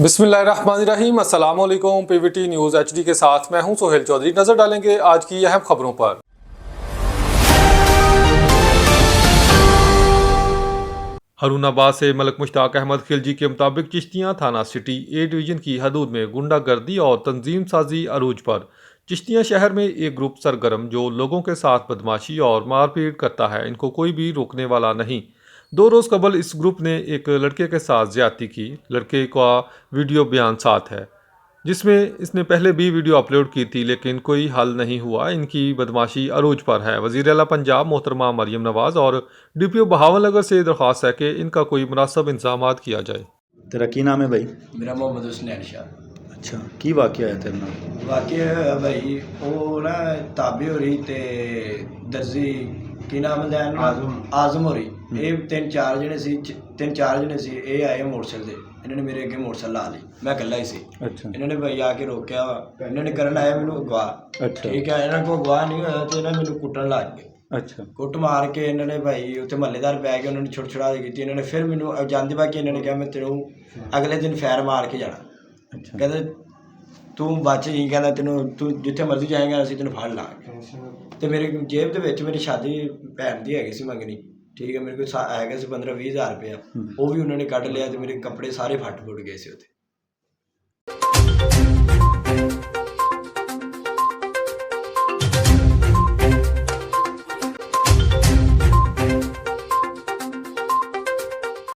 बिस्मिल्लाहिर्रहमानिर्रहीम अस्सलाम वालेकुम। पीवीटी न्यूज़ एचडी के साथ मैं हूं सोहेल चौधरी। नजर डालेंगे आज की अहम खबरों पर। हरुणाबाद से मलिक मुश्ताक अहमद खिलजी के मुताबिक चिश्तियाँ थाना सिटी ए डिवीज़न की हदूद में गुंडागर्दी और तंजीम साजी अरूज पर। चिश्तियाँ शहर में एक ग्रुप सरगर्म जो लोगों के साथ बदमाशी और मारपीट करता है, इनको कोई भी रोकने वाला नहीं। 2 रोज़ कबल इस ग्रुप ने एक लड़के के साथ ज्यादती की। लड़के का वीडियो बयान साथ है जिसमें इसने पहले भी वीडियो अपलोड की थी, लेकिन कोई हल नहीं हुआ। इनकी बदमाशी अरूज पर है। वज़ीर आला पंजाब मोहतरमा मरियम नवाज़ और डीपीओ बहावलनगर से दरख्वास्त है कि इनका कोई मुनासिब इंतजाम किया जाए। तेरा की नाम है भाई? मेरा मोहम्मद हुसनैन शाह। अच्छा, की वाकया है तेरे नाल? वाकई होया भाई, वो ना ताबी हो रही ते दर्जी की नाम है आजम हो रही। ये तीन चार जने सी ये आए मोटरसाइकिल से। इन्होंने मेरे अगे मोटरसाइकिल ला ली, मैं कला ही सी। अच्छा इन्होंने भाई आके रोकया, इन्होंने करन आया मैनू अगवा। अच्छा ठीक है, इन्होंने को अगवा नहीं होया तो इन्होंने मैनू कुट्टन लग गए। अच्छा कुट मार के इन्होंने भाई उत्थे महल्लेदार पै गए, उन्होंने छुड़छुड़ा की। इन्होंने फिर मैनू जानते बाकी इन्होंने कहा मैं तेनू अगले दिन फैर मार के जाना। अच्छा कहते तू बच ही, कहना तेनों तू जिथे मर्जी जाएगा असीं तेनों फड़ लांगे। तो मेरे जेब दे विच मेरी शादी भैन दी हैगी सी मंगनी। ठीक है, मेरे को हैगा सी 15-20 हज़ार रुपया। वो भी उन्होंने कढ़ लिया तो मेरे कपड़े सारे फट फुट गए सी उत्थे।